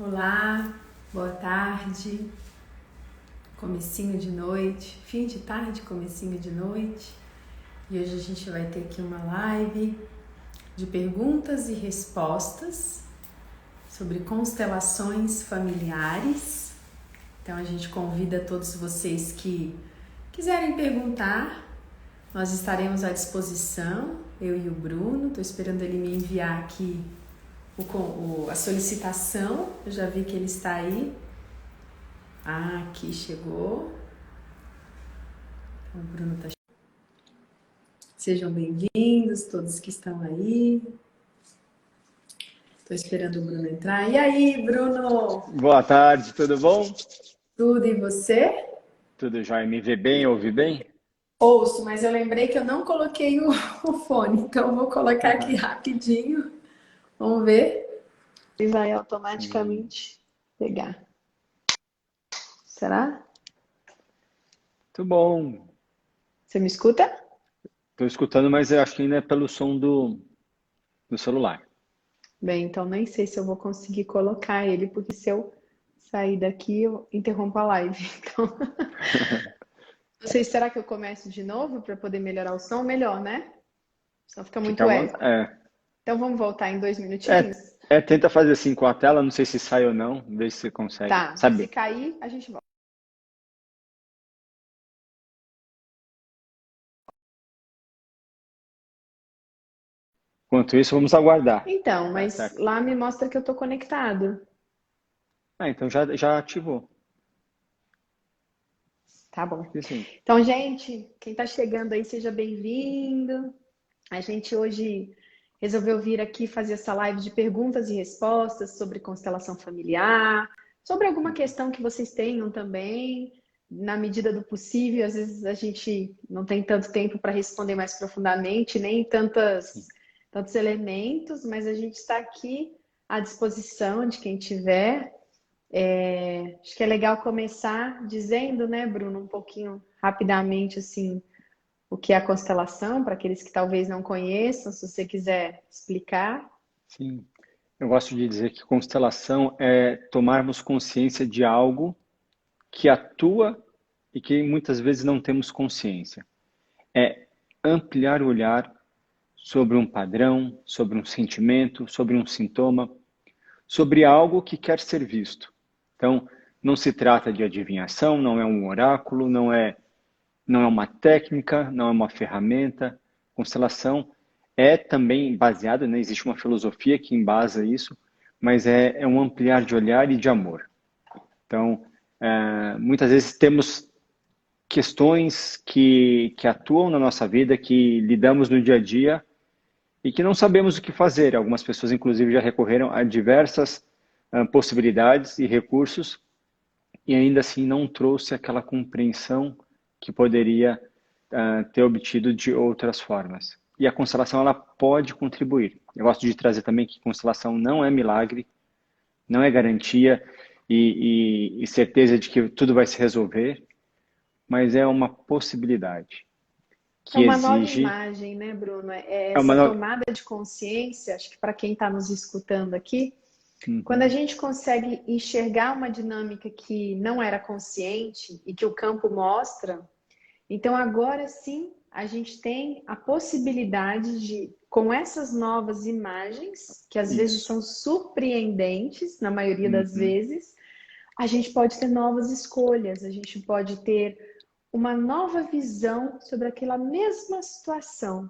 Olá, boa tarde, comecinho de noite, fim de tarde, comecinho de noite. E hoje a gente vai ter aqui uma live de perguntas e respostas sobre constelações familiares. Então a gente convida todos vocês que quiserem perguntar, nós estaremos à disposição, eu e o Bruno. Estou esperando ele me enviar aqui a solicitação. Eu já vi que ele está aí. Aqui chegou. O Bruno está. Sejam bem-vindos, todos que estão aí. Estou esperando o Bruno entrar. E aí, Bruno? Boa tarde, tudo bom? Tudo e você? Tudo jóia? Me vê bem, ouve bem? Ouço, mas eu lembrei que eu não coloquei o fone, então eu vou colocar aqui rapidinho. Vamos ver. E vai automaticamente pegar. Será? Tudo bom. Você me escuta? Estou escutando, mas eu acho que ainda é pelo som do celular. Bem, então nem sei se eu vou conseguir colocar ele, porque se eu sair daqui, eu interrompo a live. Então, não sei, será que eu começo de novo para poder melhorar o som? Melhor, né? Senão fica muito eco. Então vamos voltar em 2 minutinhos? Tenta fazer assim com a tela, não sei se sai ou não, vê se você consegue Tá, se saber. cair, a gente volta. Enquanto isso, vamos aguardar. Então, mas Certo. lá me mostra que eu tô conectado. Então já ativou. Tá bom. Sim. Então, gente, quem tá chegando aí, seja bem-vindo. A gente hoje resolveu vir aqui fazer essa live de perguntas e respostas sobre constelação familiar, sobre alguma questão que vocês tenham também, na medida do possível. Às vezes a gente não tem tanto tempo para responder mais profundamente, nem tantos elementos, mas a gente está aqui à disposição de quem tiver. Acho que é legal começar dizendo, né, Bruno, um pouquinho rapidamente assim o que é a constelação, para aqueles que talvez não conheçam, se você quiser explicar. Sim. Eu gosto de dizer que constelação é tomarmos consciência de algo que atua e que muitas vezes não temos consciência. É ampliar o olhar sobre um padrão, sobre um sentimento, sobre um sintoma, sobre algo que quer ser visto. Então, não se trata de adivinhação, não é um oráculo, não é uma técnica, não é uma ferramenta. Constelação é também baseada, né, existe uma filosofia que embasa isso, mas é um ampliar de olhar e de amor. Então, muitas vezes temos questões que atuam na nossa vida, que lidamos no dia a dia e que não sabemos o que fazer. Algumas pessoas, inclusive, já recorreram a diversas possibilidades e recursos e ainda assim não trouxe aquela compreensão que poderia ter obtido de outras formas. E a constelação ela pode contribuir. Eu gosto de trazer também que constelação não é milagre, não é garantia e certeza de que tudo vai se resolver, mas é uma possibilidade É que uma nova exige. imagem, né, Bruno? É É uma essa tomada de consciência, acho que para quem está nos escutando aqui, quando a Uhum. gente consegue enxergar uma dinâmica que não era consciente e que o campo mostra, então agora sim a gente tem a possibilidade de, com essas novas imagens, que às vezes Isso. são surpreendentes, na maioria das Uhum. vezes, a gente pode ter novas escolhas, a gente pode ter uma nova visão sobre aquela mesma situação.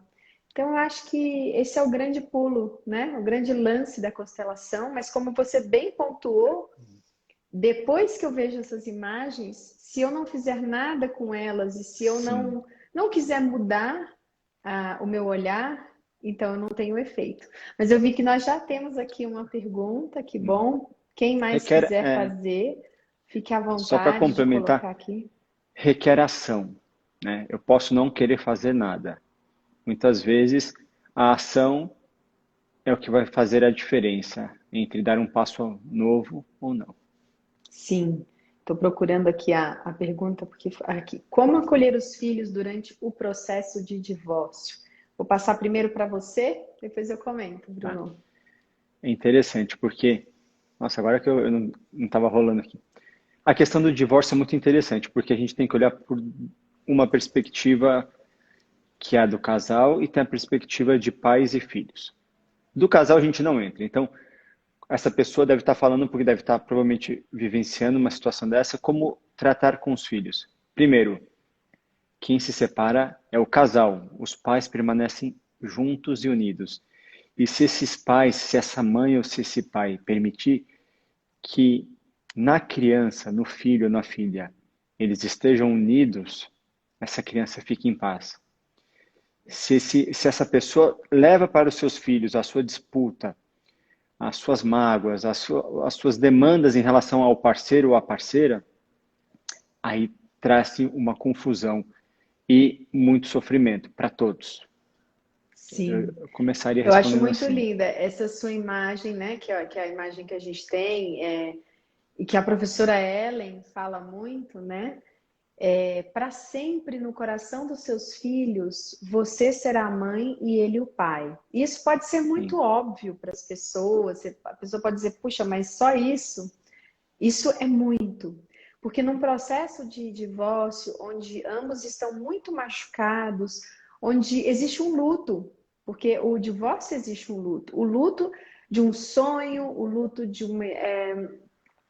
Então, eu acho que esse é o grande pulo, né? O grande lance da constelação. Mas como você bem pontuou, depois que eu vejo essas imagens, se eu não fizer nada com elas e se eu Sim. não quiser mudar o meu olhar, então eu não tenho efeito. Mas eu vi que nós já temos aqui uma pergunta, que bom. Quem mais Requer, quiser fazer, fique à só para vontade de colocar complementar, aqui. requer ação, né? Eu posso não querer fazer nada. Muitas vezes a ação é o que vai fazer a diferença entre dar um passo novo ou não. Sim, estou procurando aqui a pergunta, porque aqui, como acolher os filhos durante o processo de divórcio? Vou passar primeiro para você, depois eu comento, Tá? Bruno. É interessante porque Nossa, agora que eu não estava rolando aqui. A questão do divórcio é muito interessante, porque a gente tem que olhar por uma perspectiva que é a do casal e tem a perspectiva de pais e filhos. Do casal a gente não entra. Então, essa pessoa deve estar falando, porque deve estar provavelmente vivenciando uma situação dessa, como tratar com os filhos. Primeiro, quem se separa é o casal. Os pais permanecem juntos e unidos. E se esses pais, se essa mãe ou se esse pai permitir que na criança, no filho ou na filha, eles estejam unidos, essa criança fica em paz. Se essa pessoa leva para os seus filhos a sua disputa, as suas mágoas, as suas demandas em relação ao parceiro ou à parceira, aí traz-se uma confusão e muito sofrimento para todos. Sim. Eu começaria Eu acho respondendo muito assim. linda essa sua imagem, né? Que é a imagem que a gente tem, e que a professora Ellen fala muito, né? Para sempre no coração dos seus filhos, você será a mãe e ele o pai. Isso pode ser Sim, muito óbvio para as pessoas. A pessoa pode dizer, puxa, mas só isso? Isso é muito. Porque num processo de divórcio, onde ambos estão muito machucados, onde existe um luto, porque o divórcio existe um luto. O luto de um sonho, o luto de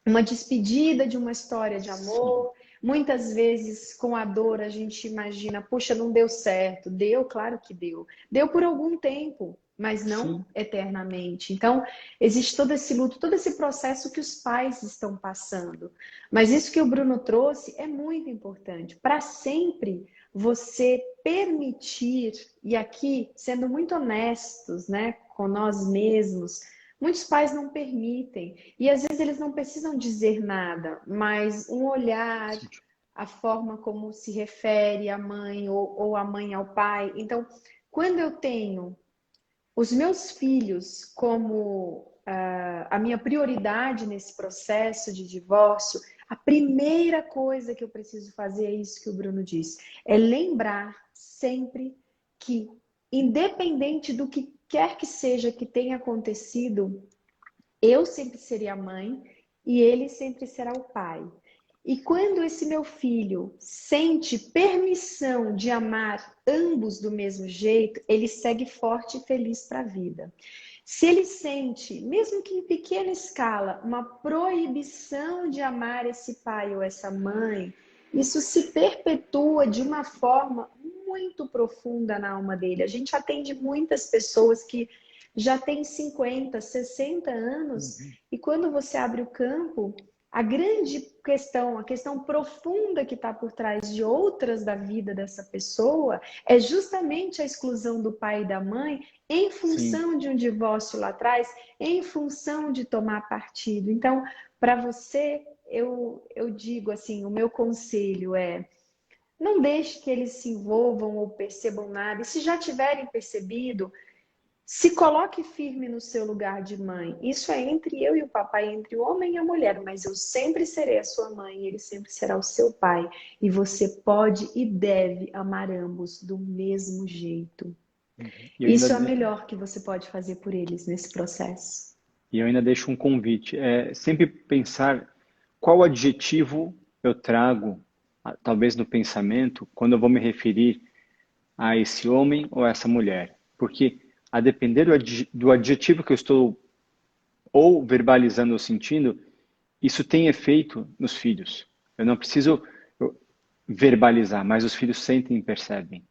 uma despedida de uma história de sim, amor. Muitas vezes, com a dor, a gente imagina, puxa, não deu certo. Deu, claro que deu. Deu por algum tempo, mas não sim, eternamente. Então, existe todo esse luto, todo esse processo que os pais estão passando. Mas isso que o Bruno trouxe é muito importante. Para sempre você permitir, e aqui sendo muito honestos, né, com nós mesmos, muitos pais não permitem. E às vezes eles não precisam dizer nada, mas um olhar, sim. a forma como se refere a mãe ou a mãe ao pai. Então, quando eu tenho os meus filhos como a minha prioridade nesse processo de divórcio, a primeira coisa que eu preciso fazer é isso que o Bruno disse, é lembrar sempre que, independente do que quer que seja que tenha acontecido, eu sempre serei a mãe e ele sempre será o pai. E quando esse meu filho sente permissão de amar ambos do mesmo jeito, ele segue forte e feliz para a vida. Se ele sente, mesmo que em pequena escala, uma proibição de amar esse pai ou essa mãe, isso se perpetua de uma forma muito profunda na alma dele. A gente atende muitas pessoas que já têm 50, 60 anos, Uhum. e quando você abre o campo, a grande questão, a questão profunda que está por trás de outras da vida dessa pessoa é justamente a exclusão do pai e da mãe em Sim. função de um divórcio lá atrás, em função de tomar partido. Então, para você, eu digo assim, o meu conselho é: não deixe que eles se envolvam ou percebam nada. E se já tiverem percebido, se coloque firme no seu lugar de mãe. Isso é entre eu e o papai, entre o homem e a mulher, mas eu sempre serei a sua mãe e ele sempre será o seu pai. E você pode e deve amar ambos do mesmo jeito. Uhum. Isso é o melhor que você pode fazer por eles nesse processo. E eu ainda deixo um convite. É sempre pensar qual adjetivo eu trago, talvez no pensamento, quando eu vou me referir a esse homem ou a essa mulher. Porque, a depender do adjetivo que eu estou ou verbalizando ou sentindo, isso tem efeito nos filhos. Eu não preciso verbalizar, mas os filhos sentem e percebem.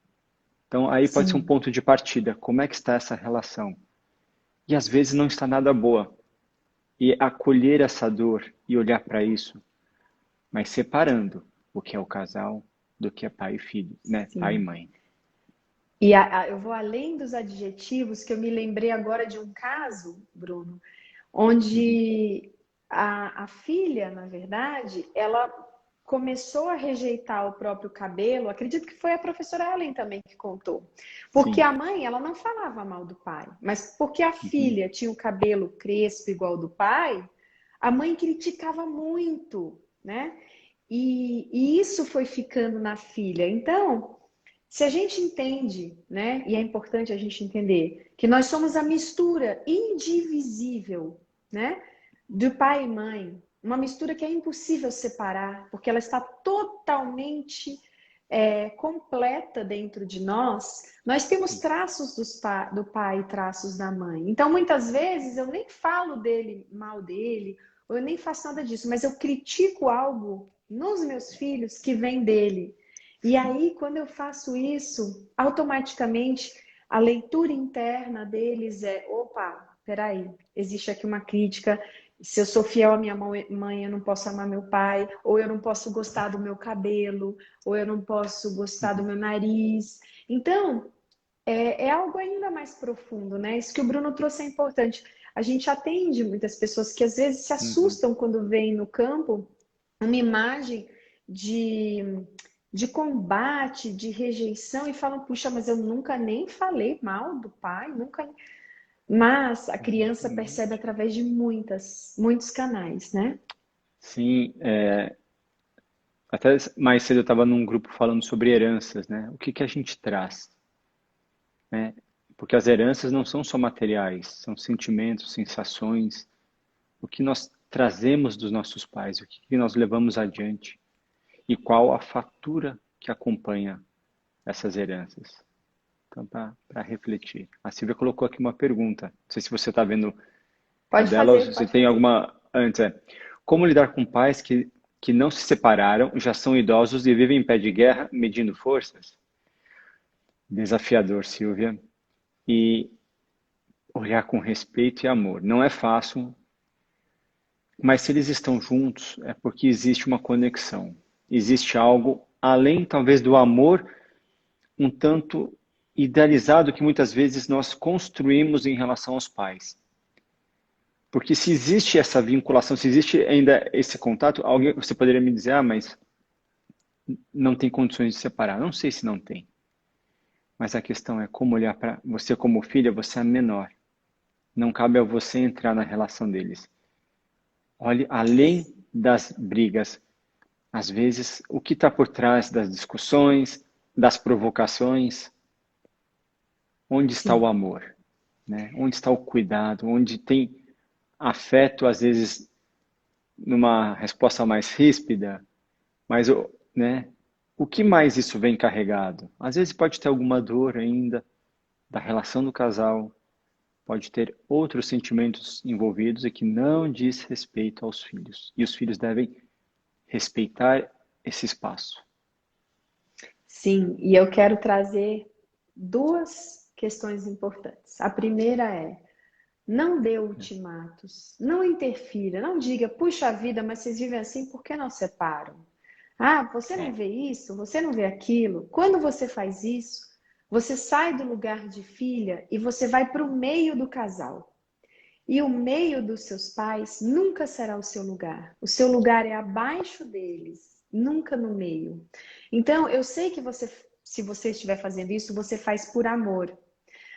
Então, aí pode ser um Sim, ponto de partida. Como é que está essa relação? E às vezes não está nada boa. E acolher essa dor e olhar para isso, mas separando o que é o casal do que é pai e filho, né? Pai e sim. mãe. E eu vou além dos adjetivos, que eu me lembrei agora de um caso, Bruno, Uhum. onde a filha, na verdade, ela começou a rejeitar o próprio cabelo. Acredito que foi a professora Ellen também que contou. Porque Sim. a mãe, ela não falava mal do pai, mas porque a Uhum. filha tinha o cabelo crespo igual ao do pai, a mãe criticava muito, né? E isso foi ficando na filha. Então, se a gente entende, né, e é importante a gente entender, que nós somos a mistura indivisível, né, do pai e mãe, uma mistura que é impossível separar, porque ela está totalmente completa dentro de nós. Nós temos Sim. traços do pai e traços da mãe. Então, muitas vezes, eu nem falo dele, mal dele, ou eu nem faço nada disso, mas eu critico algo nos meus filhos que vem dele. E aí, quando eu faço isso, automaticamente a leitura interna deles é: opa, peraí, existe aqui uma crítica. Se eu sou fiel à minha mãe, eu não posso amar meu pai, ou eu não posso gostar do meu cabelo, ou eu não posso gostar do Uhum. meu nariz. Então, é algo ainda mais profundo, né? Isso que o Bruno trouxe é importante. A gente atende muitas pessoas que às vezes se Uhum. assustam quando veem no campo uma imagem de, de combate, de rejeição, e falam: puxa, mas eu nunca nem falei mal do pai, nunca. Mas a criança percebe Exatamente. através de muitos canais, né? Sim, até mais cedo eu estava num grupo falando sobre heranças, né? O que que a gente traz, né? Porque as heranças não são só materiais, são sentimentos, sensações, o que nós trazemos dos nossos pais, o que que nós levamos adiante e qual a fatura que acompanha essas heranças. Então, para refletir. A Silvia colocou aqui uma pergunta. Não sei se você está vendo a Pode dela ou se fazer, você pode tem fazer. alguma antes. Como lidar com pais que não se separaram, já são idosos e vivem em pé de guerra, medindo forças? Desafiador, Silvia. E olhar com respeito e amor. Não é fácil, mas se eles estão juntos, é porque existe uma conexão. Existe algo além, talvez, do amor, um tanto idealizado que muitas vezes nós construímos em relação aos pais. Porque se existe essa vinculação, se existe ainda esse contato, alguém, você poderia me dizer, ah, mas não tem condições de separar. Não sei se não tem. Mas a questão é como olhar para você como filha, você é menor. Não cabe a você entrar na relação deles. Olhe além das brigas. Às vezes, o que está por trás das discussões, das provocações, onde está o Sim. amor, né? Onde está o cuidado, onde tem afeto, às vezes, numa resposta mais ríspida, mas, né? O que mais isso vem carregado? Às vezes pode ter alguma dor ainda da relação do casal, pode ter outros sentimentos envolvidos e que não diz respeito aos filhos. E os filhos devem respeitar esse espaço. Sim, e eu quero trazer duas questões importantes. A primeira é: não dê ultimatos, não interfira, não diga, puxa vida, mas vocês vivem assim, por que não separam? Ah, você não É. vê isso, você não vê aquilo. Quando você faz isso, você sai do lugar de filha e você vai para o meio do casal. E o meio dos seus pais nunca será o seu lugar. O seu lugar é abaixo deles, nunca no meio. Então, eu sei que você, se você estiver fazendo isso, você faz por amor.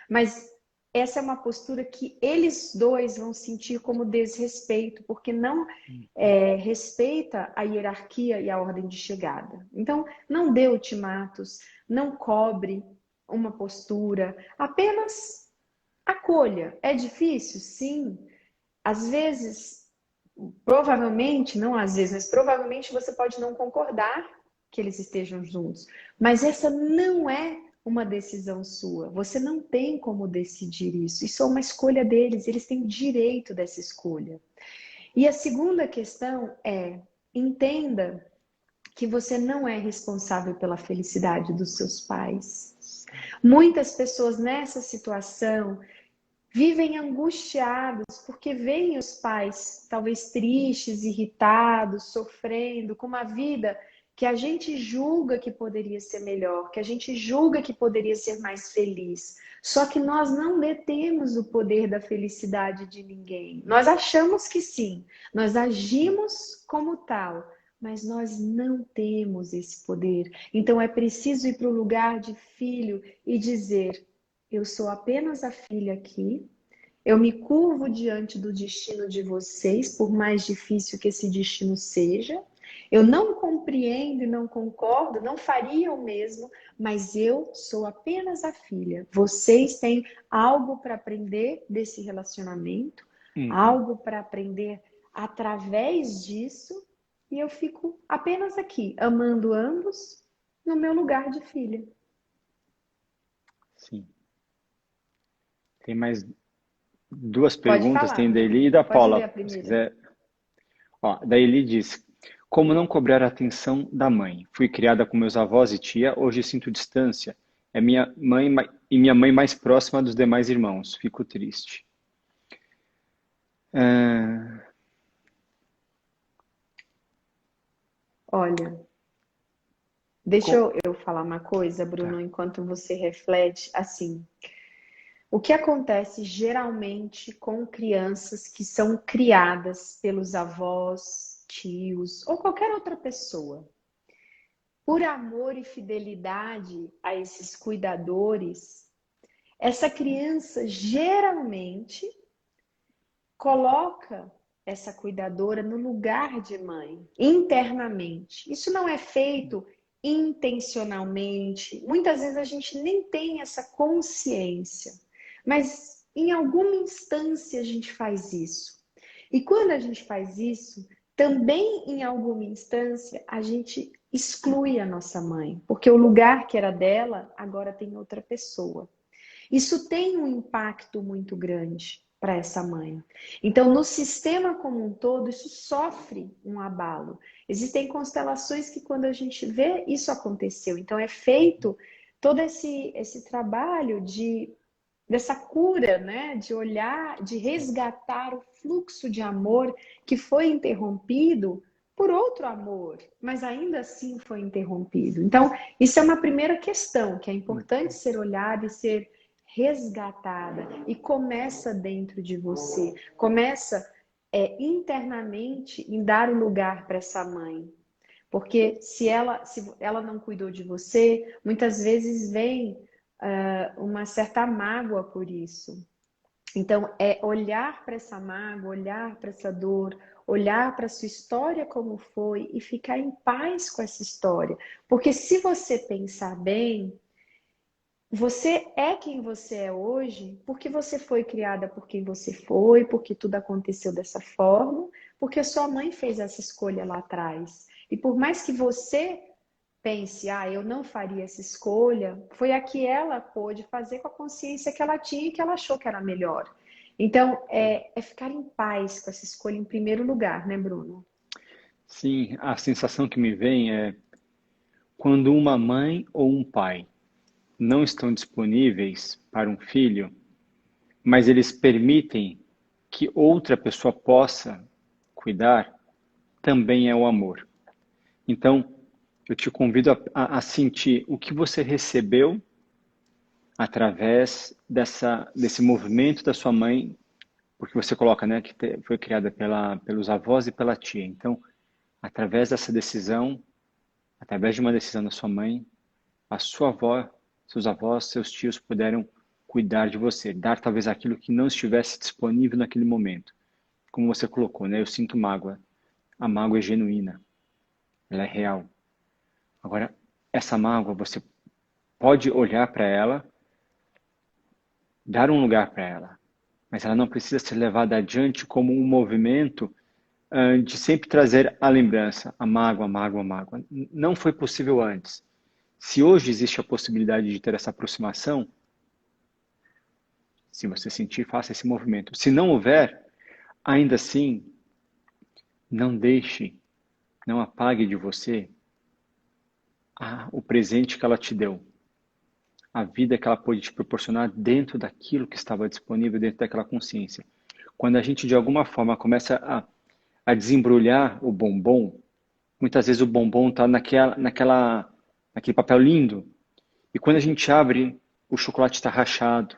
Mas essa é uma postura que eles dois vão sentir como desrespeito, porque não respeita a hierarquia e a ordem de chegada. Então, não dê ultimatos, não cobre uma postura, apenas acolha. É difícil? Sim. Às vezes, provavelmente, não às vezes, mas provavelmente você pode não concordar que eles estejam juntos. Mas essa não é uma decisão sua. Você não tem como decidir isso. Isso é uma escolha deles. Eles têm direito dessa escolha. E a segunda questão é: entenda que você não é responsável pela felicidade dos seus pais. Muitas pessoas nessa situação vivem angustiados porque veem os pais talvez tristes, irritados, sofrendo, com uma vida que a gente julga que poderia ser melhor, que a gente julga que poderia ser mais feliz. Só que nós não detemos o poder da felicidade de ninguém. Nós achamos que sim, nós agimos como tal, mas nós não temos esse poder. Então é preciso ir para o lugar de filho e dizer: eu sou apenas a filha aqui. Eu me curvo diante do destino de vocês, por mais difícil que esse destino seja. Eu não compreendo e não concordo, não faria o mesmo, mas eu sou apenas a filha. Vocês têm algo para aprender desse relacionamento, Uhum. algo para aprender através disso e eu fico apenas aqui, amando ambos no meu lugar de filha. Sim. Tem mais duas Pode perguntas, falar, tem da Eli Bruno. e da Pode ler Paula. a Se primeira. quiser. Ó, da Eli diz: como não cobrar a atenção da mãe? Fui criada com meus avós e tia, hoje sinto distância. É minha mãe e minha mãe mais próxima dos demais irmãos. Fico triste. Ah, Olha, deixa co- eu falar uma coisa, Bruno, tá. enquanto você reflete. Assim, o que acontece geralmente com crianças que são criadas pelos avós, tios ou qualquer outra pessoa? Por amor e fidelidade a esses cuidadores, essa criança geralmente coloca essa cuidadora no lugar de mãe, internamente. Isso não é feito intencionalmente. Muitas vezes a gente nem tem essa consciência, mas em alguma instância a gente faz isso. E quando a gente faz isso, também em alguma instância a gente exclui a nossa mãe, porque o lugar que era dela agora tem outra pessoa. Isso tem um impacto muito grande para essa mãe. Então, no sistema como um todo, isso sofre um abalo. Existem constelações que, quando a gente vê, isso aconteceu. Então, é feito todo esse trabalho dessa cura, né? De olhar, de resgatar o fluxo de amor que foi interrompido por outro amor, mas ainda assim foi interrompido. Então, isso é uma primeira questão que é importante ser olhada e ser resgatada, e começa dentro de você, começa internamente em dar um lugar para essa mãe, porque se ela não cuidou de você, muitas vezes vem uma certa mágoa por isso. Então, é olhar para essa mágoa, olhar para essa dor, olhar para a sua história como foi e ficar em paz com essa história. Porque se você pensar bem, você é quem você é hoje porque você foi criada por quem você foi, porque tudo aconteceu dessa forma, porque a sua mãe fez essa escolha lá atrás. E por mais que você pense, eu não faria essa escolha, foi a que ela pôde fazer com a consciência que ela tinha e que ela achou que era melhor. Então, é ficar em paz com essa escolha em primeiro lugar, né, Bruno? Sim, a sensação que me vem é quando uma mãe ou um pai não estão disponíveis para um filho, mas eles permitem que outra pessoa possa cuidar, também é o amor. Então, eu te convido a sentir o que você recebeu através desse movimento da sua mãe, porque você coloca, né, que foi criada pelos avós e pela tia. Então, através dessa decisão, através de uma decisão da sua mãe, a sua avó, seus avós, seus tios puderam cuidar de você, dar talvez aquilo que não estivesse disponível naquele momento. Como você colocou, né? Eu sinto mágoa. A mágoa é genuína, ela é real. Agora, essa mágoa, você pode olhar para ela, dar um lugar para ela, mas ela não precisa ser levada adiante como um movimento de sempre trazer a lembrança, a mágoa, a mágoa, a mágoa. Não foi possível antes. Se hoje existe a possibilidade de ter essa aproximação, se você sentir, faça esse movimento. Se não houver, ainda assim, não deixe, não apague de você o presente que ela te deu, a vida que ela pôde te proporcionar dentro daquilo que estava disponível, dentro daquela consciência. Quando a gente, de alguma forma, começa a desembrulhar o bombom, muitas vezes o bombom está naquele papel lindo, e quando a gente abre, o chocolate está rachado.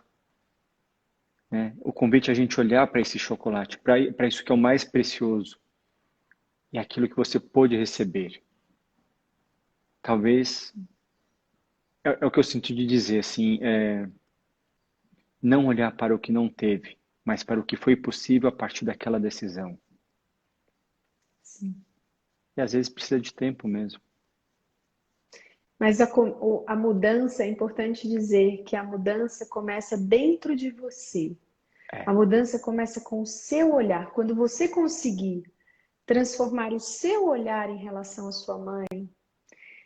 Né? O convite é a gente olhar para esse chocolate, para isso que é o mais precioso, e aquilo que você pôde receber. Talvez, é o que eu senti de dizer, assim, não olhar para o que não teve, mas para o que foi possível a partir daquela decisão. Sim. E às vezes precisa de tempo mesmo. Mas a mudança, é importante dizer que a mudança começa dentro de você. A É, mudança começa com o seu olhar. Quando você conseguir transformar o seu olhar em relação à sua mãe,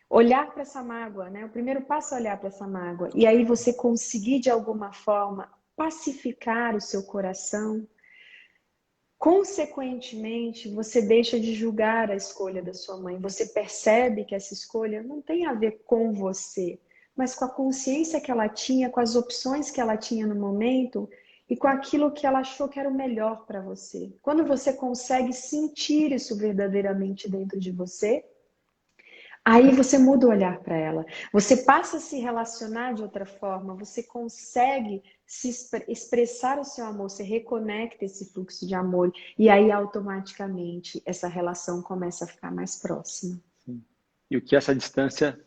olhar para essa mágoa, né? O primeiro passo é olhar para essa mágoa. E aí você conseguir, de alguma forma, pacificar o seu coração. Consequentemente, você deixa de julgar a escolha da sua mãe. Você percebe que essa escolha não tem a ver com você, mas com a consciência que ela tinha, com as opções que ela tinha no momento e com aquilo que ela achou que era o melhor para você. Quando você consegue sentir isso verdadeiramente dentro de você, aí você muda o olhar para ela. Você passa a se relacionar de outra forma, você consegue se expressar o seu amor, você reconecta esse fluxo de amor e aí automaticamente essa relação começa a ficar mais próxima. Sim. E o que essa distância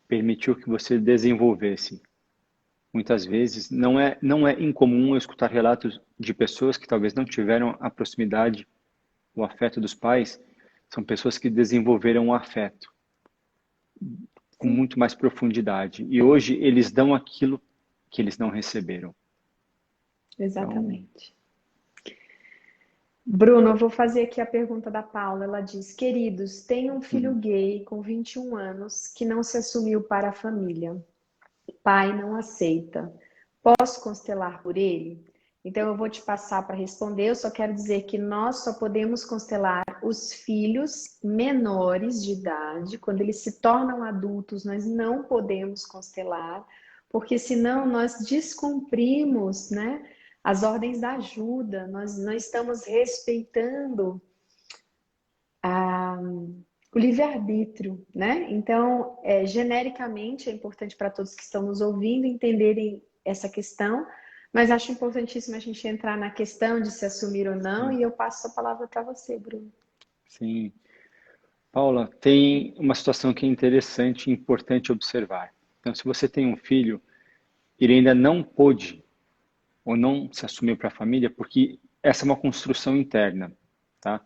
permitiu que você desenvolvesse? Muitas vezes não é incomum eu escutar relatos de pessoas que talvez não tiveram a proximidade, o afeto dos pais, são pessoas que desenvolveram o afeto com Sim, muito mais profundidade. E hoje eles dão aquilo que eles não receberam. Então, exatamente. Bruno, eu vou fazer aqui a pergunta da Paula. Ela diz: queridos, tenho um filho uhum, gay com 21 anos que não se assumiu para a família. Pai não aceita. Posso constelar por ele? Então eu vou te passar para responder. Eu só quero dizer que nós só podemos constelar os filhos menores de idade. Quando eles se tornam adultos, nós não podemos constelar, porque senão nós descumprimos, né, as ordens da ajuda. Nós não estamos respeitando o livre-arbítrio, né? Então, genericamente, é importante para todos que estão nos ouvindo entenderem essa questão, mas acho importantíssimo a gente entrar na questão de se assumir ou não, sim, e eu passo a palavra para você, Bruno. sim. Paula, tem uma situação que é interessante e importante observar. Então, se você tem um filho, ele ainda não pôde ou não se assumiu para a família, porque essa é uma construção interna, tá?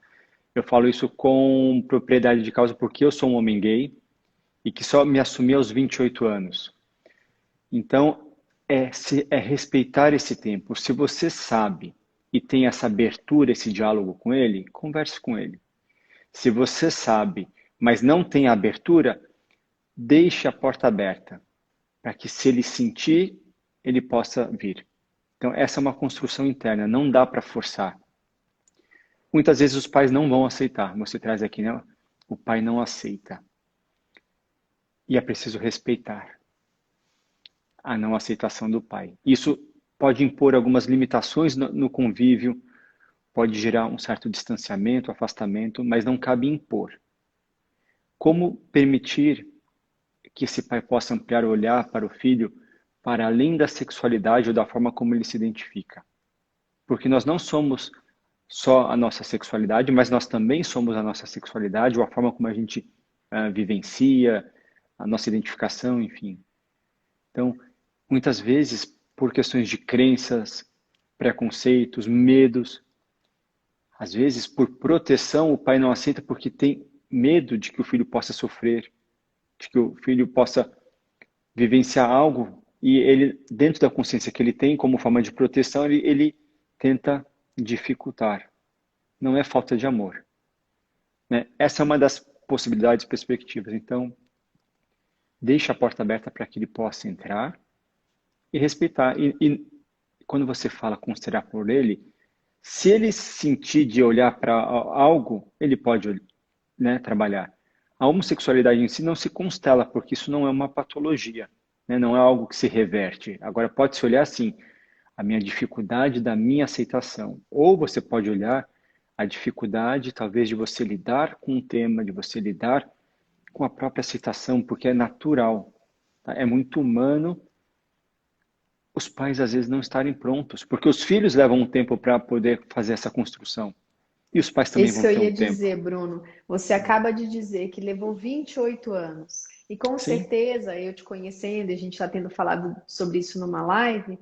Eu falo isso com propriedade de causa porque eu sou um homem gay e que só me assumi aos 28 anos. Então, é respeitar esse tempo. Se você sabe e tem essa abertura, esse diálogo com ele, converse com ele. Se você sabe, mas não tem a abertura, deixe a porta aberta, para que se ele sentir, ele possa vir. Então, essa é uma construção interna, não dá para forçar. Muitas vezes os pais não vão aceitar. Você traz aqui, né? O pai não aceita. E é preciso respeitar a não aceitação do pai. Isso pode impor algumas limitações no convívio, pode gerar um certo distanciamento, afastamento, mas não cabe impor. Como permitir que esse pai possa ampliar o olhar para o filho para além da sexualidade ou da forma como ele se identifica? Porque nós não somos só a nossa sexualidade, mas nós também somos a nossa sexualidade ou a forma como a gente vivencia, a nossa identificação, enfim. Então, muitas vezes, por questões de crenças, preconceitos, medos, às vezes por proteção, o pai não aceita porque tem medo de que o filho possa sofrer, de que o filho possa vivenciar algo e ele, dentro da consciência que ele tem como forma de proteção, ele tenta dificultar. Não é falta de amor, né? Essa é uma das possibilidades, perspectivas. Então, deixe a porta aberta para que ele possa entrar e respeitar. E quando você fala considerar por ele, se ele sentir de olhar para algo, ele pode, né, trabalhar. A homossexualidade em si não se constela, porque isso não é uma patologia, né? Não é algo que se reverte. Agora, pode-se olhar assim, a minha dificuldade da minha aceitação. Ou você pode olhar a dificuldade, talvez, de você lidar com um tema, de você lidar com a própria aceitação, porque é natural, tá? É muito humano os pais às vezes não estarem prontos, porque os filhos levam um tempo para poder fazer essa construção. E os pais também Isso vão que eu ter um ia tempo. dizer, Bruno. Você acaba de dizer que levou 28 anos. E com Sim, certeza, eu te conhecendo, e a gente está tendo falado sobre isso numa live,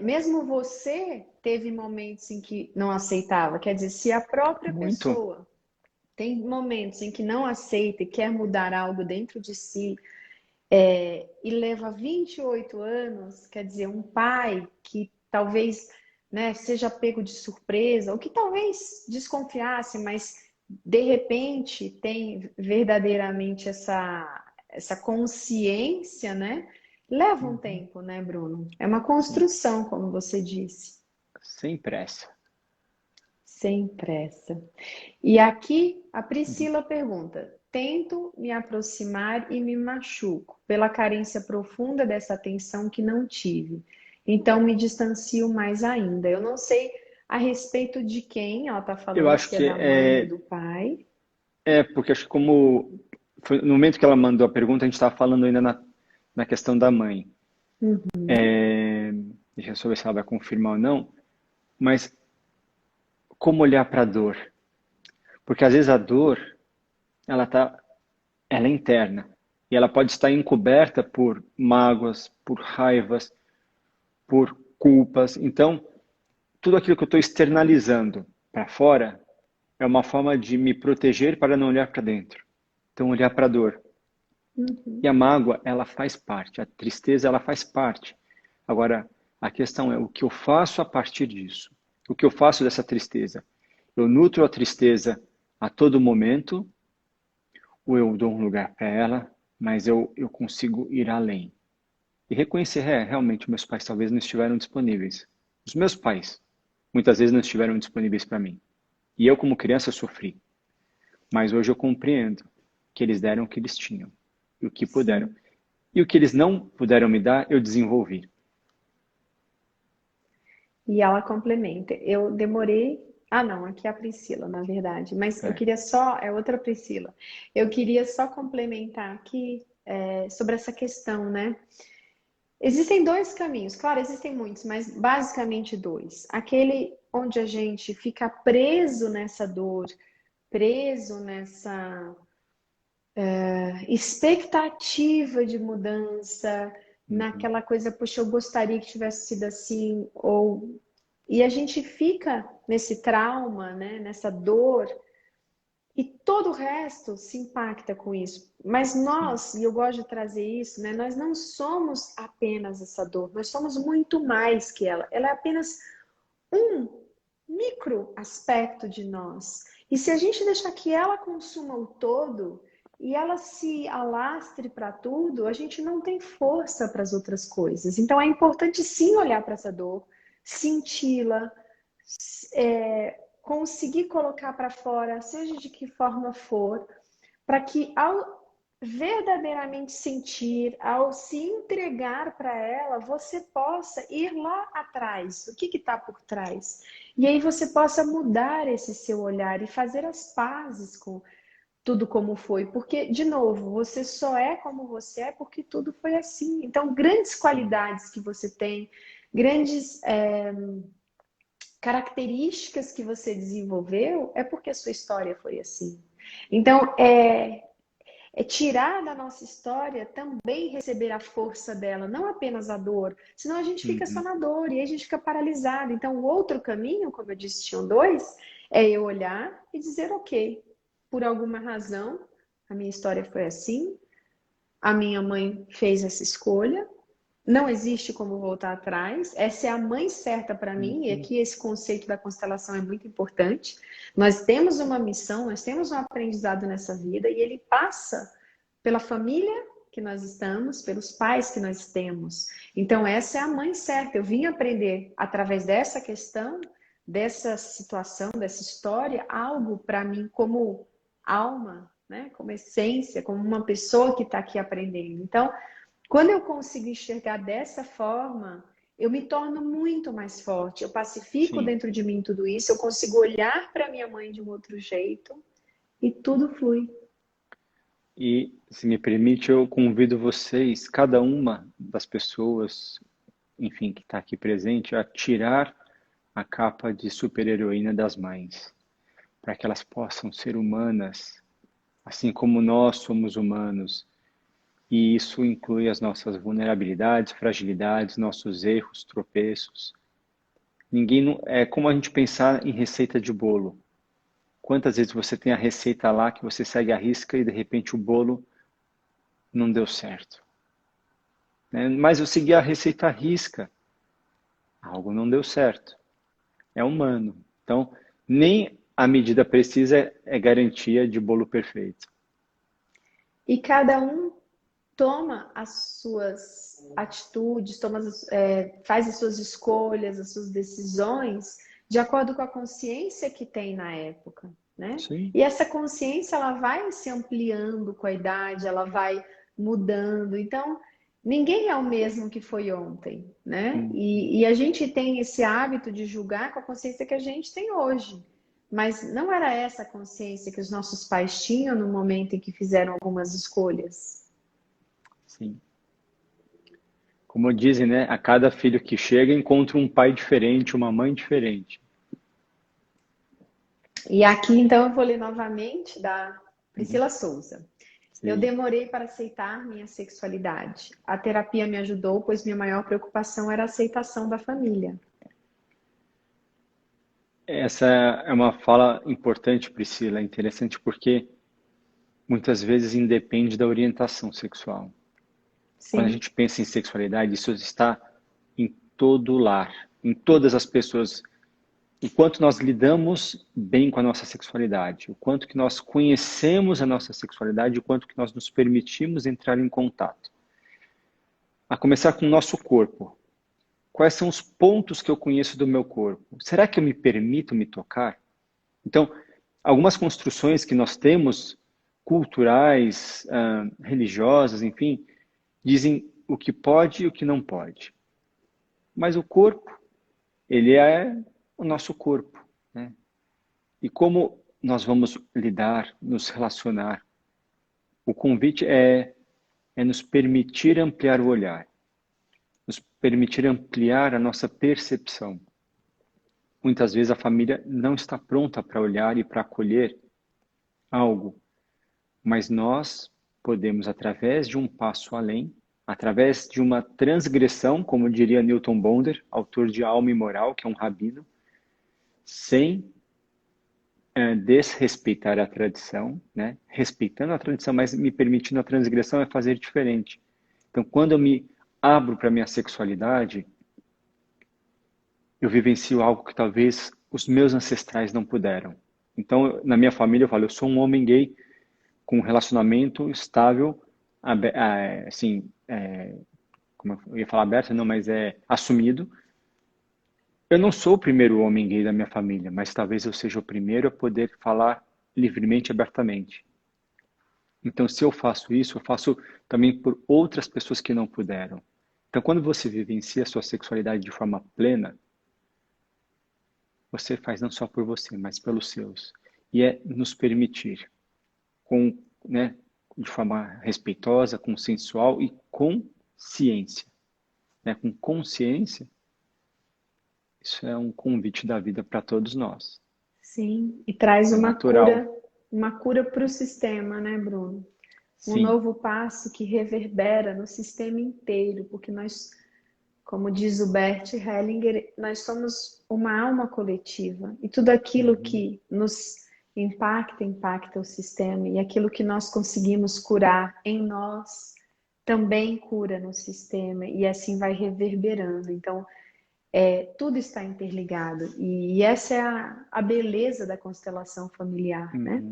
mesmo você teve momentos em que não aceitava. Quer dizer, se a própria muito. pessoa tem momentos em que não aceita e quer mudar algo dentro de si, e leva 28 anos, quer dizer, um pai que talvez, né, seja pego de surpresa, ou que talvez desconfiasse, mas de repente tem verdadeiramente essa consciência, né? Leva um Uhum. tempo, né, Bruno? É uma Sim, construção, como você disse, sem pressa. sem pressa. E aqui a Uhum. Priscila pergunta: tento me aproximar e me machuco pela carência profunda dessa atenção que não tive. Então me distancio mais ainda. Eu não sei a respeito de quem ela está Eu falando, acho se é que da mãe ou do pai. porque acho que como foi, no momento que ela mandou a pergunta, a gente estava falando ainda na questão da mãe. Uhum, Deixa eu só ver se ela vai confirmar ou não, mas como olhar para a dor? Porque às vezes a dor, ela é interna e ela pode estar encoberta por mágoas, por raivas, por culpas. Então, tudo aquilo que eu estou externalizando para fora é uma forma de me proteger para não olhar para dentro. Então, olhar para a dor. E uhum, a mágoa, ela faz parte, a tristeza, ela faz parte. Agora, a questão é o que eu faço a partir disso. O que eu faço dessa tristeza? Eu nutro a tristeza a todo momento, ou eu dou um lugar para ela, mas eu consigo ir além. E reconhecer, realmente, meus pais talvez não estiveram disponíveis. Os meus pais, muitas vezes, não estiveram disponíveis para mim. E eu, como criança, sofri. Mas hoje eu compreendo que eles deram o que eles tinham e o que puderam. sim. E o que eles não puderam me dar, eu desenvolvi. E ela complementa. Eu demorei. Ah, não, aqui é a Priscila, na verdade. Mas eu É. queria só. É outra Priscila. Eu queria só complementar aqui sobre essa questão, né? Existem dois caminhos, claro, existem muitos, mas basicamente dois. Aquele onde a gente fica preso nessa dor, preso nessa expectativa de mudança, Uhum. naquela coisa, poxa, eu gostaria que tivesse sido assim, ou. E a gente fica nesse trauma, né, nessa dor, e todo o resto se impacta com isso. Mas Sim, nós, e eu gosto de trazer isso, né? Nós não somos apenas essa dor, nós somos muito mais que ela. Ela é apenas um micro aspecto de nós. E se a gente deixar que ela consuma o todo e ela se alastre para tudo, a gente não tem força para as outras coisas. Então é importante sim olhar para essa dor, senti-la, conseguir colocar para fora, seja de que forma for, para que ao verdadeiramente sentir, ao se entregar para ela, você possa ir lá atrás, o que está por trás. E aí você possa mudar esse seu olhar e fazer as pazes com tudo como foi. Porque, de novo, você só é como você é porque tudo foi assim. Então, grandes sim, qualidades que você tem, grandes características que você desenvolveu, é porque a sua história foi assim. Então, é tirar da nossa história também receber a força dela, não apenas a dor. Senão a gente fica só uhum. na dor e aí a gente fica paralisado. Então, o outro caminho, como eu disse, tinham dois, é eu olhar e dizer, ok, por alguma razão, a minha história foi assim, a minha mãe fez essa escolha, não existe como voltar atrás. Essa é a mãe certa para mim, e Uhum. aqui esse conceito da constelação é muito importante. Nós temos uma missão, nós temos um aprendizado nessa vida, e ele passa pela família que nós estamos, pelos pais que nós temos. Então, essa é a mãe certa. Eu vim aprender através dessa questão, dessa situação, dessa história, algo para mim como alma, né? Como essência, como uma pessoa que está aqui aprendendo. Então, quando eu consigo enxergar dessa forma, eu me torno muito mais forte. Eu pacifico Sim. dentro de mim tudo isso, eu consigo olhar para minha mãe de um outro jeito e tudo flui. E, se me permite, eu convido vocês, cada uma das pessoas, enfim, que está aqui presente, a tirar a capa de super-heroína das mães, para que elas possam ser humanas, assim como nós somos humanos. E isso inclui as nossas vulnerabilidades, fragilidades, nossos erros, tropeços. Ninguém é como a gente pensar em receita de bolo. Quantas vezes você tem a receita lá que você segue a risca e de repente o bolo não deu certo, né? Mas eu segui a receita à risca, algo não deu certo. É humano. Então, nem a medida precisa é garantia de bolo perfeito. E cada um toma as suas atitudes, faz as suas escolhas, as suas decisões de acordo com a consciência que tem na época, né? Sim. E essa consciência, ela vai se ampliando com a idade, ela vai mudando. Então, ninguém é o mesmo que foi ontem, né? E a gente tem esse hábito de julgar com a consciência que a gente tem hoje. Mas não era essa a consciência que os nossos pais tinham no momento em que fizeram algumas escolhas. Sim. Como dizem, né? A cada filho que chega encontra um pai diferente, uma mãe diferente. E aqui, então, eu vou ler novamente da Priscila Souza. Sim. Eu demorei para aceitar minha sexualidade. A terapia me ajudou, pois minha maior preocupação era a aceitação da família. Essa é uma fala importante, Priscila. É interessante porque muitas vezes independe da orientação sexual. Sim. Quando a gente pensa em sexualidade, isso está em todo lar, em todas as pessoas. O quanto nós lidamos bem com a nossa sexualidade, o quanto que nós conhecemos a nossa sexualidade, o quanto que nós nos permitimos entrar em contato. A começar com o nosso corpo. Quais são os pontos que eu conheço do meu corpo? Será que eu me permito me tocar? Então, algumas construções que nós temos, culturais, religiosas, enfim, dizem o que pode e o que não pode. Mas o corpo, ele é o nosso corpo, né? E como nós vamos lidar, nos relacionar? O convite é nos permitir ampliar o olhar, nos permitir ampliar a nossa percepção. Muitas vezes a família não está pronta para olhar e para acolher algo, mas nós podemos, através de um passo além, através de uma transgressão, como diria Newton Bonder, autor de Alma e Moral, que é um rabino, sem desrespeitar a tradição, né? Respeitando a tradição, mas me permitindo a transgressão é fazer diferente. Então, quando eu me abro para a minha sexualidade, eu vivencio algo que talvez os meus ancestrais não puderam. Então, na minha família, eu falo, eu sou um homem gay com um relacionamento estável, assim, como eu ia falar aberto, não, mas assumido. Eu não sou o primeiro homem gay da minha família, mas talvez eu seja o primeiro a poder falar livremente e abertamente. Então, se eu faço isso, eu faço também por outras pessoas que não puderam. Então, quando você vivencia a sua sexualidade de forma plena, você faz não só por você, mas pelos seus. E é nos permitir, né, de forma respeitosa, consensual e com ciência. Né? Com consciência, isso é um convite da vida para todos nós. Sim, e traz uma cura para o sistema, né, Bruno? Um Sim. novo passo que reverbera no sistema inteiro, porque nós, como diz o Bert Hellinger, nós somos uma alma coletiva e tudo aquilo que nos impacta o sistema, e aquilo que nós conseguimos curar em nós também cura no sistema, e assim vai reverberando. Então, tudo está interligado, e essa é a beleza da constelação familiar, né?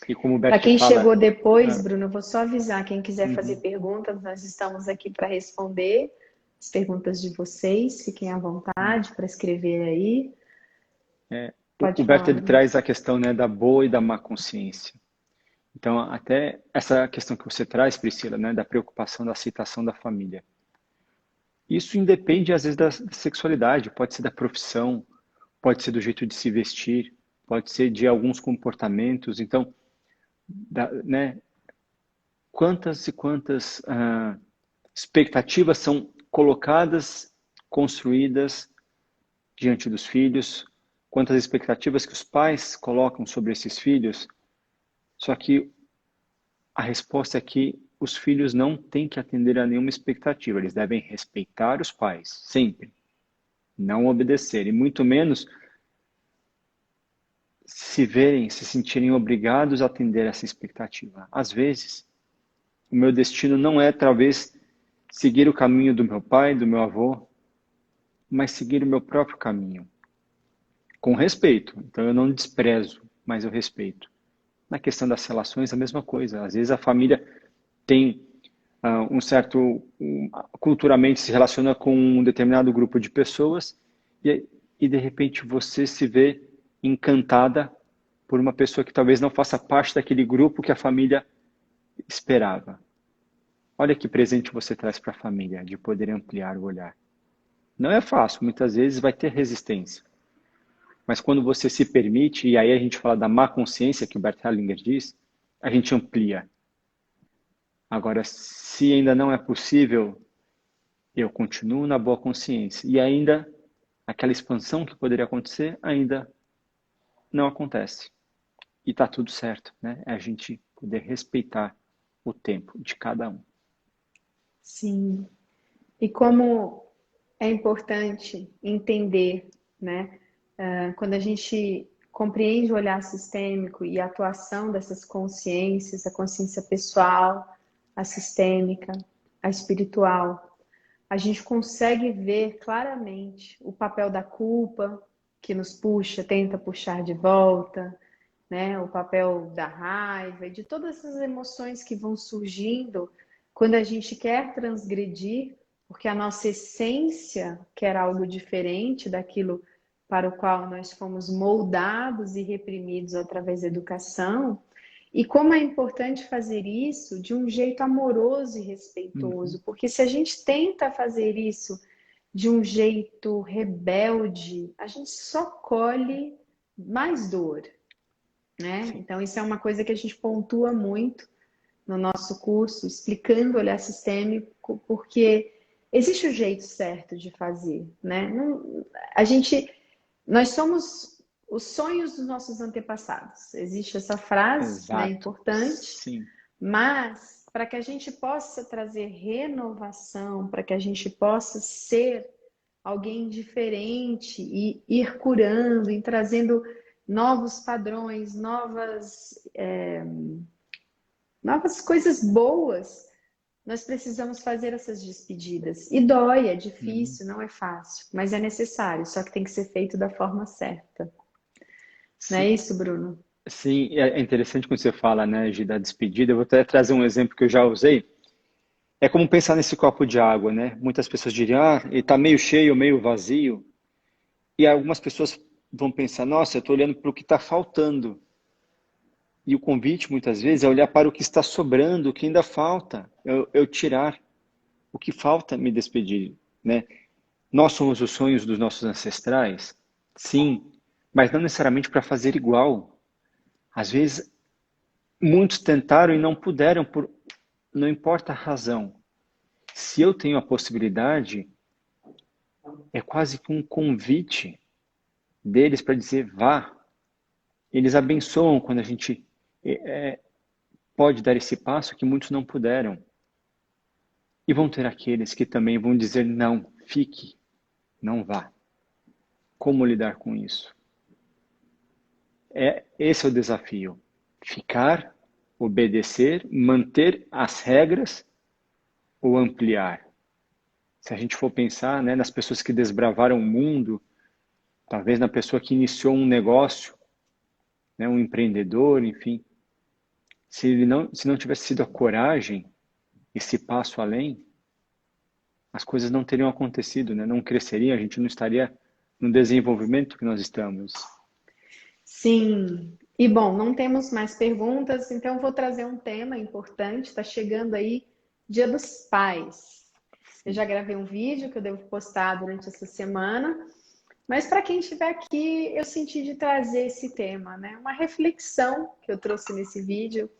E como o Para Bert quem fala, chegou depois, Bruno, eu vou só avisar, quem quiser fazer perguntas, nós estamos aqui para responder as perguntas de vocês, fiquem à vontade para escrever aí. O Bert ele traz a questão, né, da boa e da má consciência. Então, até essa questão que você traz, Priscila, né, da preocupação da aceitação da família. Isso independe, às vezes, da sexualidade, pode ser da profissão, pode ser do jeito de se vestir, pode ser de alguns comportamentos. Então, né, quantas e quantas expectativas são colocadas, construídas diante dos filhos, quantas expectativas que os pais colocam sobre esses filhos. Só que a resposta é que os filhos não têm que atender a nenhuma expectativa, eles devem respeitar os pais, sempre. Não obedecer, e muito menos se sentirem obrigados a atender essa expectativa. Às vezes, o meu destino não é, talvez, seguir o caminho do meu pai, do meu avô, mas seguir o meu próprio caminho. com respeito. Então eu não desprezo, mas eu respeito. Na questão das relações, a mesma coisa. Às vezes a família tem um certo, culturalmente se relaciona com um determinado grupo de pessoas e de repente você se vê encantada por uma pessoa que talvez não faça parte daquele grupo que a família esperava. Olha que presente você traz para a família, de poder ampliar o olhar. Não é fácil, muitas vezes vai ter resistência. Mas quando você se permite, e aí a gente fala da má consciência, que o Bert Hellinger diz, a gente amplia. Agora, se ainda não é possível, eu continuo na boa consciência. E ainda, aquela expansão que poderia acontecer, ainda não acontece. E está tudo certo, né? É a gente poder respeitar o tempo de cada um. Sim. E como é importante entender, né? Quando a gente compreende o olhar sistêmico e a atuação dessas consciências, a consciência pessoal, a sistêmica, a espiritual, a gente consegue ver claramente o papel da culpa que nos puxa, tenta puxar de volta, né? O papel da raiva e de todas essas emoções que vão surgindo quando a gente quer transgredir, porque a nossa essência quer algo diferente daquilo para o qual nós fomos moldados e reprimidos através da educação. E como é importante fazer isso de um jeito amoroso e Uhum. respeitoso, porque se a gente tenta fazer isso de um jeito rebelde, a gente só colhe mais dor, né? Sim. Então, isso é uma coisa que a gente pontua muito no nosso curso, explicando o olhar sistêmico, porque existe o jeito certo de fazer, né? Não, nós somos os sonhos dos nossos antepassados. Existe essa frase, né, Exato. importante, Sim. mas para que a gente possa trazer renovação, para que a gente possa ser alguém diferente e ir curando, e trazendo novos padrões, novas coisas boas, nós precisamos fazer essas despedidas. E dói, é Uhum. difícil, não é fácil, mas é necessário, só que tem que ser feito da forma certa. Não é Sim. isso, Bruno? Sim, é interessante quando você fala, né, Gi, da despedida. Eu vou até trazer um exemplo que eu já usei. É como pensar nesse copo de água, né? Muitas pessoas diriam, ele está meio cheio, meio vazio. E algumas pessoas vão pensar, nossa, eu estou olhando para o que está faltando. E o convite, muitas vezes, é olhar para o que está sobrando, o que ainda falta. Eu tirar o que falta, me despedir, né? Nós somos os sonhos dos nossos ancestrais? Sim, mas não necessariamente para fazer igual. Às vezes, muitos tentaram e não puderam, não importa a razão. Se eu tenho a possibilidade, é quase que um convite deles para dizer vá. Eles abençoam quando a gente pode dar esse passo que muitos não puderam. E vão ter aqueles que também vão dizer não, fique, não vá. Como lidar com isso? Esse é o desafio. Ficar, obedecer, manter as regras ou ampliar. Se a gente for pensar, né, nas pessoas que desbravaram o mundo, talvez na pessoa que iniciou um negócio, né, um empreendedor, enfim, se não tivesse sido a coragem, esse passo além, as coisas não teriam acontecido, né? Não cresceria, a gente não estaria no desenvolvimento que nós estamos. Sim. E bom, não temos mais perguntas, então vou trazer um tema importante. Está chegando aí Dia dos Pais. Eu já gravei um vídeo que eu devo postar durante essa semana, mas para quem estiver aqui, eu senti de trazer esse tema, né? Uma reflexão que eu trouxe nesse vídeo.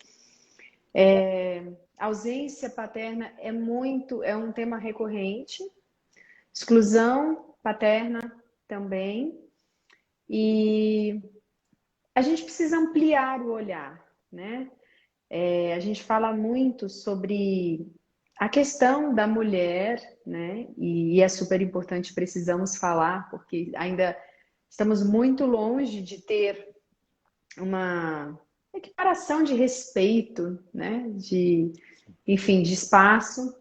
A ausência paterna é um tema recorrente, exclusão paterna também, e a gente precisa ampliar o olhar, né? A gente fala muito sobre a questão da mulher, né? E é super importante, precisamos falar, porque ainda estamos muito longe de ter uma equiparação de respeito, né? Enfim, de espaço.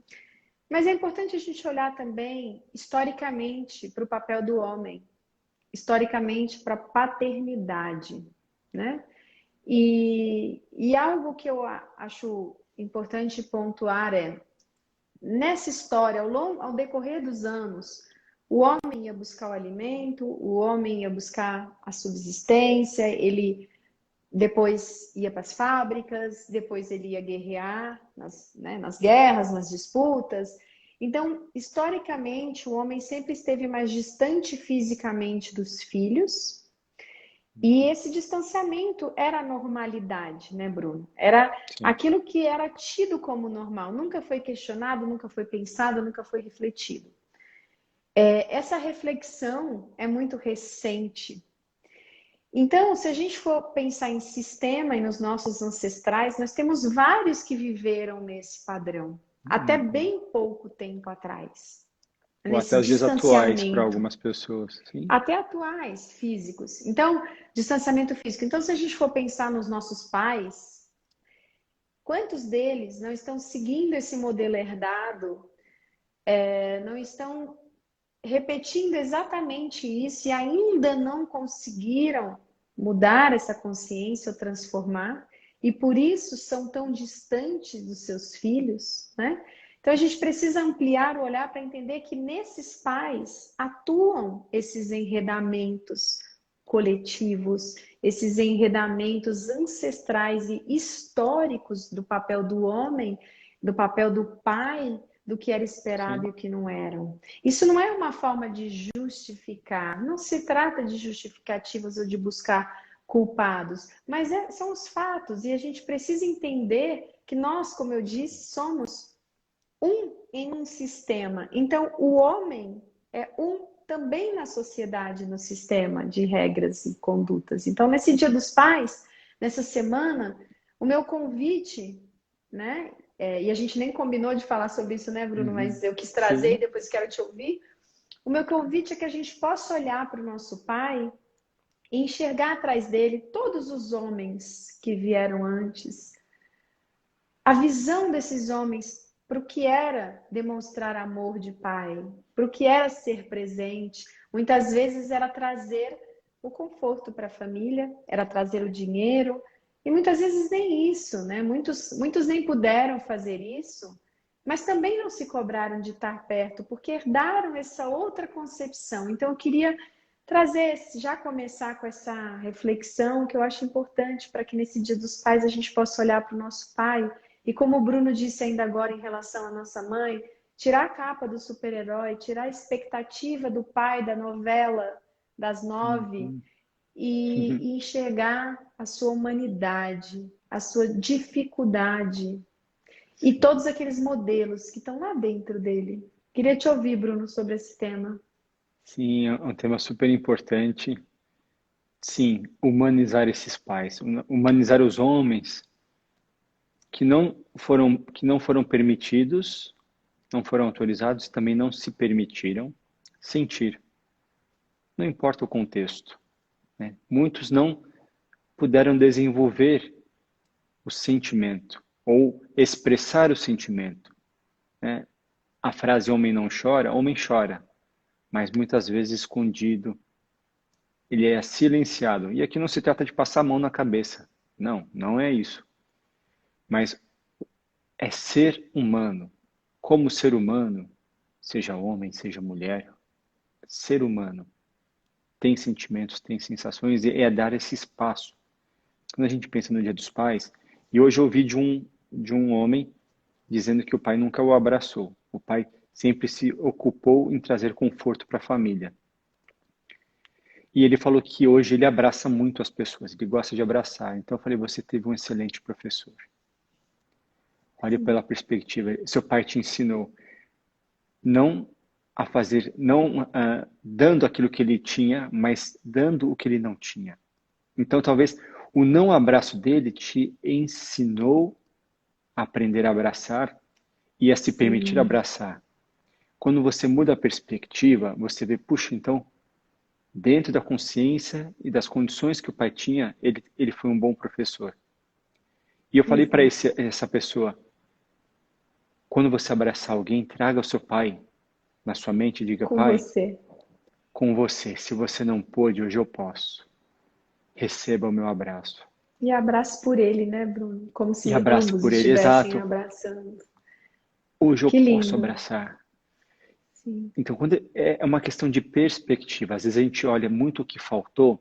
Mas é importante a gente olhar também, historicamente, para o papel do homem, historicamente para paternidade, né? E algo que eu acho importante pontuar é, nessa história, ao decorrer dos anos, o homem ia buscar o alimento, o homem ia buscar a subsistência, ele depois ia para as fábricas, depois ele ia guerrear nas guerras, nas disputas. Então, historicamente, o homem sempre esteve mais distante fisicamente dos filhos, e esse distanciamento era a normalidade, né, Bruno? Era Sim. aquilo que era tido como normal, nunca foi questionado, nunca foi pensado, nunca foi refletido. Essa reflexão é muito recente. Então, se a gente for pensar em sistema e nos nossos ancestrais, nós temos vários que viveram nesse padrão, até bem pouco tempo atrás, Ou até nesse os dias atuais para distanciamento. algumas pessoas. Sim. Até atuais, físicos. Então, distanciamento físico. Então, se a gente for pensar nos nossos pais, quantos deles não estão seguindo esse modelo herdado, não estão repetindo exatamente isso e ainda não conseguiram mudar essa consciência ou transformar, e por isso são tão distantes dos seus filhos, né? Então a gente precisa ampliar o olhar para entender que nesses pais atuam esses enredamentos coletivos, esses enredamentos ancestrais e históricos do papel do homem, do papel do pai, do que era esperado Sim. e o que não eram. Isso não é uma forma de justificar, não se trata de justificativas ou de buscar culpados, mas são os fatos e a gente precisa entender que nós, como eu disse, somos um em um sistema. Então, o homem é um também na sociedade, no sistema de regras e condutas. Então, nesse Dia dos Pais, nessa semana, o meu convite, né? E a gente nem combinou de falar sobre isso, né, Bruno? Mas eu quis trazer e Sim. depois quero te ouvir. O meu convite é que a gente possa olhar para o nosso pai e enxergar atrás dele todos os homens que vieram antes, a visão desses homens para o que era demonstrar amor de pai, para o que era ser presente. Muitas vezes era trazer o conforto para a família, era trazer o dinheiro, e muitas vezes nem isso, né? Muitos nem puderam fazer isso, mas também não se cobraram de estar perto, porque herdaram essa outra concepção. Então eu queria trazer, já começar com essa reflexão que eu acho importante para que nesse Dia dos Pais a gente possa olhar para o nosso pai e como o Bruno disse ainda agora em relação à nossa mãe, tirar a capa do super-herói, tirar a expectativa do pai da novela das 9 Uhum. e enxergar a sua humanidade, a sua dificuldade e todos aqueles modelos que estão lá dentro dele. Queria te ouvir, Bruno, sobre esse tema. Sim, é um tema super importante. Sim, humanizar esses pais, humanizar os homens que não foram permitidos, não foram autorizados, também não se permitiram sentir. Não importa o contexto, né? Muitos não puderam desenvolver o sentimento ou expressar o sentimento, né? A frase homem chora, mas muitas vezes escondido, ele é silenciado. E aqui não se trata de passar a mão na cabeça. Não, não é isso. Mas é ser humano. Como ser humano, seja homem, seja mulher, ser humano tem sentimentos, tem sensações, e é dar esse espaço. Quando a gente pensa no Dia dos Pais, e hoje eu ouvi de um homem dizendo que o pai nunca o abraçou. O pai sempre se ocupou em trazer conforto para a família. E ele falou que hoje ele abraça muito as pessoas, ele gosta de abraçar. Então eu falei, você teve um excelente professor. Olhe pela perspectiva. Seu pai te ensinou não a fazer, não dando aquilo que ele tinha, mas dando o que ele não tinha. Então talvez o não abraço dele te ensinou a aprender a abraçar e a se permitir Sim, abraçar. Quando você muda a perspectiva, você vê, puxa, então, dentro da consciência e das condições que o pai tinha, ele foi um bom professor. E eu falei para exato. essa pessoa, quando você abraçar alguém, traga o seu pai na sua mente e diga, Com pai, você. com você. Se você não pôde, hoje eu posso. Receba o meu abraço. E abraço por ele, né, Bruno? Como E se abraço ambos por ele, estivessem exato. abraçando. Hoje eu Que posso lindo. abraçar. Sim. Então, quando é uma questão de perspectiva, às vezes a gente olha muito o que faltou,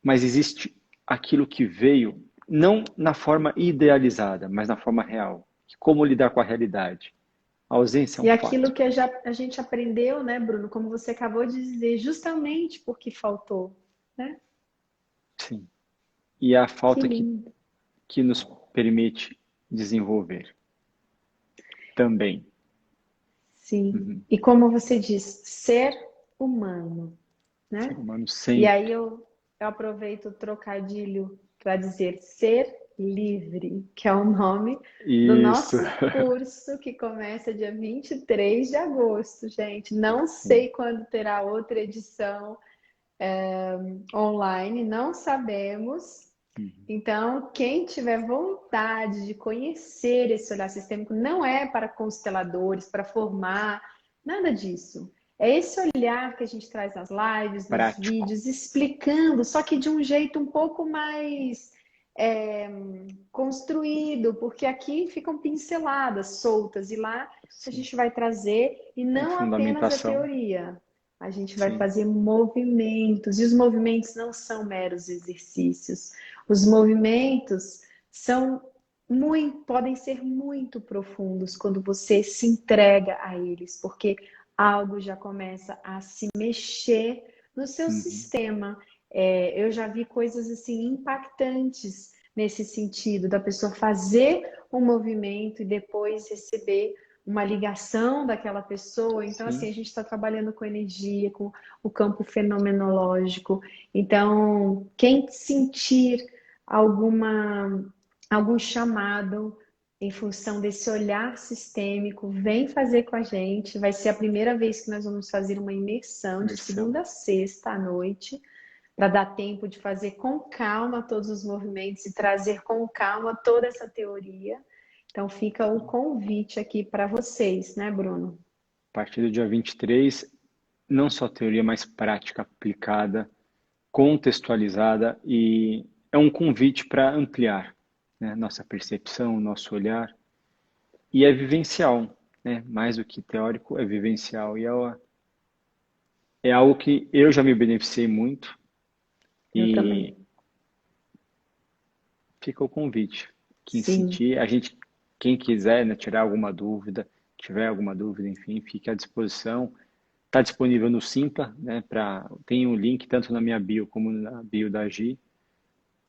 mas existe aquilo que veio, não na forma idealizada, mas na forma real. Como lidar com a realidade. A ausência é E um aquilo fato. que a gente aprendeu, né, Bruno, como você acabou de dizer, justamente porque faltou, né? Sim. E é a Que falta lindo. que nos permite desenvolver também. Sim. Uhum. E como você diz, ser humano, Ser né? humano E aí sempre. eu aproveito o trocadilho para dizer ser livre, que é o nome do Isso. nosso curso que começa dia 23 de agosto, gente. Não Sim. sei quando terá outra edição online, não sabemos. Uhum. Então, quem tiver vontade de conhecer esse olhar sistêmico, não é para consteladores, para formar, nada disso. É esse olhar que a gente traz nas lives, nos Prático. vídeos, explicando, só que de um jeito um pouco mais é, construído, porque aqui ficam pinceladas soltas e lá a Sim. gente vai trazer, e Com não apenas a fundamentação. teoria. A gente vai Sim. fazer movimentos, e os movimentos não são meros exercícios. Os movimentos são podem ser muito profundos quando você se entrega a eles, porque algo já começa a se mexer no seu Uhum. sistema. Eu já vi coisas assim impactantes nesse sentido, da pessoa fazer um movimento e depois receber uma ligação daquela pessoa. Então, assim, Sim. a gente está trabalhando com energia, com o campo fenomenológico. Então, quem sentir algum chamado em função desse olhar sistêmico, vem fazer com a gente. Vai ser a primeira vez que nós vamos fazer uma imersão de Imersão. segunda a sexta à noite, para dar tempo de fazer com calma todos os movimentos e trazer com calma toda essa teoria. Então fica o convite aqui para vocês, né, Bruno? A partir do dia 23, não só teoria, mas prática aplicada, contextualizada e é um convite para ampliar, né, nossa percepção, nosso olhar e é vivencial, né? Mais do que teórico, é vivencial e é algo que eu já me beneficiei muito Eu também. e fica o convite. Quem Sim, sentir, quem quiser, né, tirar alguma dúvida, tiver alguma dúvida, enfim, fique à disposição. Está disponível no Simpla, né? Tem um link tanto na minha bio como na bio da Gi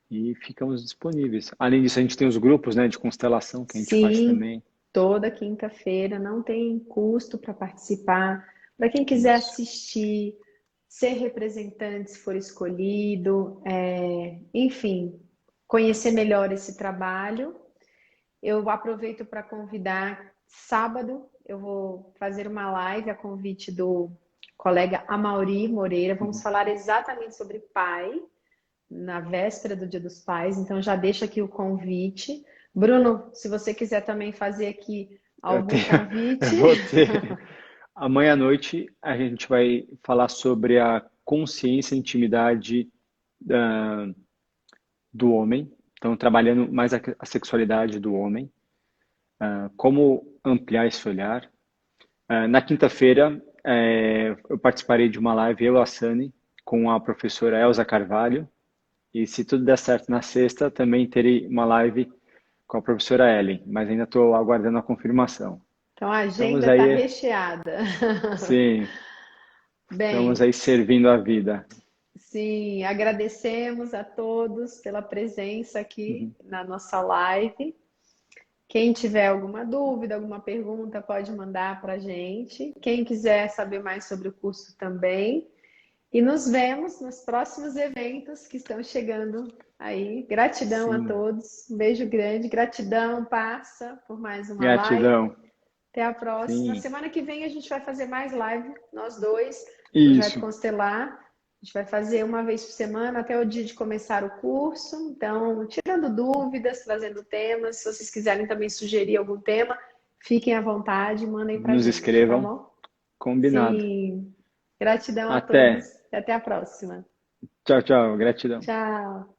e ficamos disponíveis. Além disso, a gente tem os grupos, né, de constelação que a gente faz sim, também. toda quinta-feira, não tem custo para participar. Para quem quiser Isso. assistir, ser representante se for escolhido, enfim, conhecer melhor esse trabalho. Eu aproveito para convidar, sábado eu vou fazer uma live a convite do colega Amaury Moreira. Vamos Uhum. falar exatamente sobre pai, na véspera do Dia dos Pais, então já deixo aqui o convite. Bruno, se você quiser também fazer aqui Eu algum tenho, eu convite. vou ter. Amanhã à noite a gente vai falar sobre a consciência e intimidade do homem. Então, trabalhando mais a sexualidade do homem, como ampliar esse olhar. Na quinta-feira, eu participarei de uma live, eu e a Sani, com a professora Elza Carvalho. E se tudo der certo na sexta, também terei uma live com a professora Ellen, mas ainda estou aguardando a confirmação. Então a Estamos agenda está aí, recheada. sim, estamos Bem, aí servindo a vida. sim, agradecemos a todos pela presença aqui Uhum. na nossa live. Quem tiver alguma dúvida, alguma pergunta, pode mandar para a gente. Quem quiser saber mais sobre o curso também. E nos vemos nos próximos eventos que estão chegando aí. Gratidão a Sim, todos. Um beijo grande. Gratidão, passa por mais uma live. gratidão. Até a próxima. Sim, Semana que vem a gente vai fazer mais live, nós dois, Projeto isso. Constelar. A gente vai fazer uma vez por semana até o dia de começar o curso. Então, tirando dúvidas, trazendo temas. Se vocês quiserem também sugerir algum tema, fiquem à vontade, mandem pra Nos gente, tá escrevam. bom? Combinado. Sim. Gratidão a Até. todos e até a próxima. Tchau, tchau. Gratidão. Tchau.